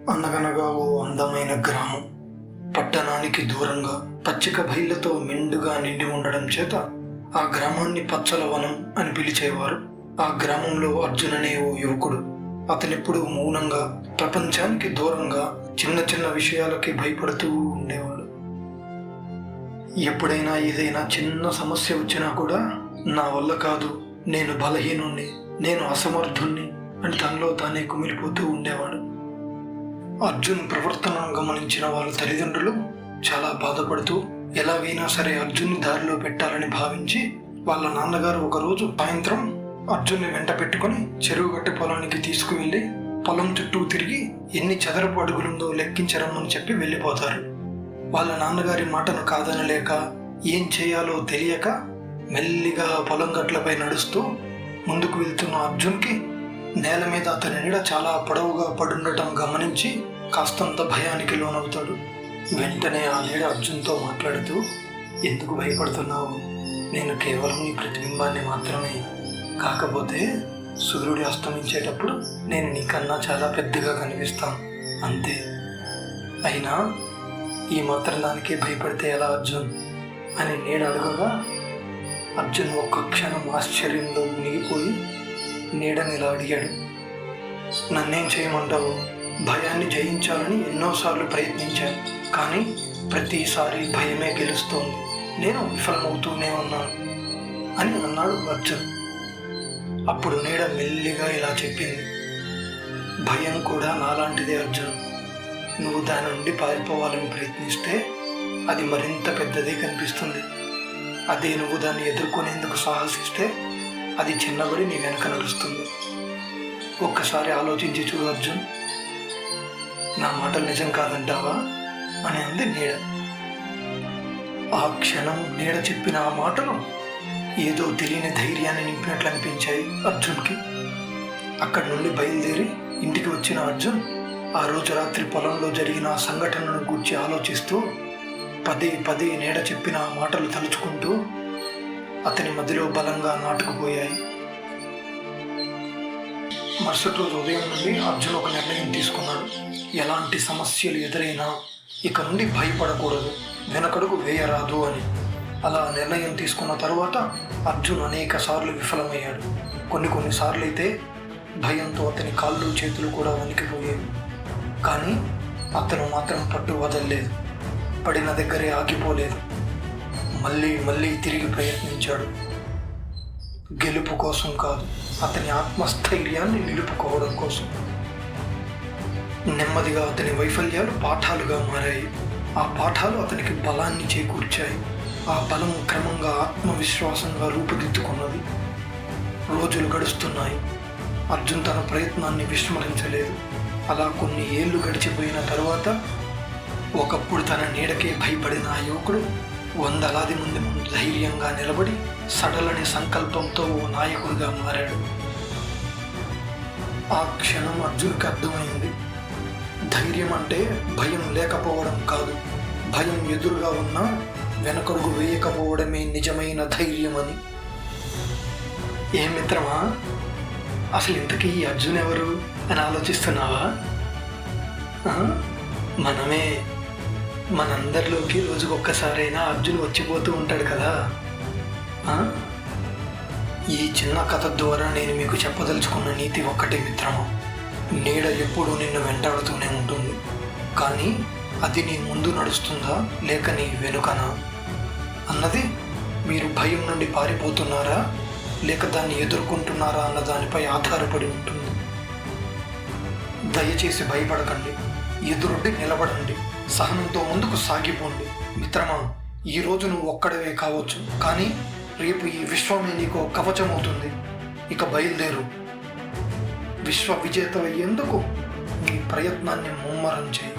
అనగనగా ఓ అందమైన గ్రామం పట్టణానికి దూరంగా పచ్చిక బయళ్లతో మెండుగా నిండి ఉండడం చేత ఆ గ్రామాన్ని పచ్చల వనం అని పిలిచేవారు. ఆ గ్రామంలో అర్జున్ అనే ఓ యువకుడు. అతనెప్పుడు మౌనంగా, ప్రపంచానికి దూరంగా, చిన్న చిన్న విషయాలకి భయపడుతూ ఉండేవాడు. ఎప్పుడైనా ఏదైనా చిన్న సమస్య వచ్చినా కూడా నా వల్ల కాదు, నేను బలహీనుణ్ణి, నేను అసమర్థుణ్ణి అని తనలో తానే కుమిలిపోతూ ఉండేవాడు. అర్జున్ ప్రవర్తనను గమనించిన వాళ్ళ తల్లిదండ్రులు చాలా బాధపడుతూ ఎలాగైనా సరే అర్జున్ని దారిలో పెట్టాలని భావించి వాళ్ళ నాన్నగారు ఒకరోజు సాయంత్రం అర్జున్ని వెంట పెట్టుకుని చెరువు గట్టి పొలానికి తీసుకువెళ్ళి పొలం చుట్టూ తిరిగి ఎన్ని చదరపు అడుగులుందో లెక్కించరమ్మని చెప్పి వెళ్ళిపోతారు. వాళ్ళ నాన్నగారి మాటను కాదనలేక ఏం చేయాలో తెలియక మెల్లిగా పొలం గట్లపై నడుస్తూ ముందుకు వెళ్తున్న అర్జున్కి నేల మీద అతని నీడ చాలా పొడవుగా పడుండటం గమనించి కాస్తంత భయానికి లోనవుతాడు. వెంటనే ఆ నీడ అర్జున్తో మాట్లాడుతూ, ఎందుకు భయపడుతున్నావు? నేను కేవలం నీ ప్రతిబింబాన్ని మాత్రమే. కాకపోతే సూర్యుడు అస్తమించేటప్పుడు నేను నీకన్నా చాలా పెద్దగా కనిపిస్తాను, అంతే. అయినా ఈ మాత్రం దానికే భయపడితే ఎలా అర్జున్ అని నీడ అడగగా అర్జున్ ఒక్క క్షణం ఆశ్చర్యంలో మునిగిపోయి నీడని ఇలా అడిగాడు, నన్నేం చేయమంటావు? భయాన్ని జయించాలని ఎన్నోసార్లు ప్రయత్నించాను, కానీ ప్రతిసారి భయమే గెలుస్తోంది, నేను విఫలమవుతూనే ఉన్నాను అని అన్నాడు అర్జున్. అప్పుడు నీడ మెల్లిగా ఇలా చెప్పింది, భయం కూడా నాలాంటిదే అర్జున్. నువ్వు దాని నుండి పారిపోవాలని ప్రయత్నిస్తే అది మరింత పెద్దదే కనిపిస్తుంది. అదే నువ్వు దాన్ని ఎదుర్కొనేందుకు సాహసిస్తే అది చిన్నబడి నీ వెనక నడుస్తుంది. ఒక్కసారి ఆలోచించి చూడు అర్జున్, నా మాటలు నిజం కాదంటావా అని అంది నీడ. ఆ క్షణం నీడ చెప్పిన ఆ మాటలు ఏదో తెలియని ధైర్యాన్ని నింపినట్లు అనిపించాయి అర్జున్కి. అక్కడి నుండి బయలుదేరి ఇంటికి వచ్చిన అర్జున్ ఆ రోజు రాత్రి పొలంలో జరిగిన ఆ సంఘటనను గూర్చి ఆలోచిస్తూ పదే పదే నీడ చెప్పిన ఆ మాటలు తలుచుకుంటూ అతని మధ్యలో బలంగా నాటుకుపోయాయి. మరుసటి రోజు ఉదయం నుండి అర్జున్ ఒక నిర్ణయం తీసుకున్నాడు. ఎలాంటి సమస్యలు ఎదురైనా ఇక నుండి భయపడకూడదు, వెనకడుగు వేయరాదు అని. అలా నిర్ణయం తీసుకున్న తరువాత అర్జున్ అనేక సార్లు విఫలమయ్యాడు. కొన్నిసార్లు అయితే భయంతో అతని కాళ్ళు చేతులు కూడా వణికిపోయేవి. కానీ అతను మాత్రం పట్టు వదలలేదు, పడిన దగ్గరే ఆగిపోలేదు. మళ్ళీ తిరిగి ప్రయత్నించాడు. గెలుపు కోసం కాదు, అతని ఆత్మస్థైర్యాన్ని నిలుపుకోవడం కోసం. నెమ్మదిగా అతని వైఫల్యాలు పాఠాలుగా మారాయి. ఆ పాఠాలు అతనికి బలాన్ని చేకూర్చాయి. ఆ బలం క్రమంగా ఆత్మవిశ్వాసంగా రూపుదిద్దుకున్నది. రోజులు గడుస్తున్నాయి. అర్జున్ తన ప్రయత్నాన్ని విస్మరించలేదు. అలా కొన్ని ఏళ్ళు గడిచిపోయిన తరువాత ఒకప్పుడు తన నీడకే భయపడిన ఆ యువకుడు వందలాది మంది ముందు ధైర్యంగా నిలబడి సడలని సంకల్పంతో ఓ నాయకుడిగా మారాడు. ఆ క్షణం అర్జున్కి అర్థమైంది, ధైర్యం అంటే భయం లేకపోవడం కాదు, భయం ఎదురుగా ఉన్నా వెనకడుగు వేయకపోవడమే నిజమైన ధైర్యం అని. ఏ మిత్రమా, అసలు ఇంతకీ ఈ అర్జున్ ఎవరు అని ఆలోచిస్తున్నావా? మనమే. మనందరిలోకి రోజుకొక్కసారైనా అర్జున్ వచ్చిపోతూ ఉంటాడు కదా. ఈ చిన్న కథ ద్వారా నేను మీకు చెప్పదలుచుకున్న నీతి ఒక్కటే మిత్రమా, నీడ ఎప్పుడూ నిన్ను వెంటాడుతూనే ఉంటుంది. కానీ అది నీ ముందు నడుస్తుందా లేక నీ వెనుకనా అన్నది మీరు భయం నుండి పారిపోతున్నారా లేక దాన్ని ఎదుర్కొంటున్నారా అన్న దానిపై ఆధారపడి ఉంటుంది. దయచేసి భయపడకండి, ఎదురుండి నిలబడండి, సహనంతో ముందుకు సాగిపోండి. మిత్రమా, ఈరోజు నువ్వు ఒక్కడవే కావచ్చు, కానీ రేపు ఈ విశ్వమే నీకు కవచం అవుతుంది. ఇక బయలుదేరు. విశ్వ విజేత అయ్యేందుకు నీ ప్రయత్నాన్ని ముమ్మరం చేయి.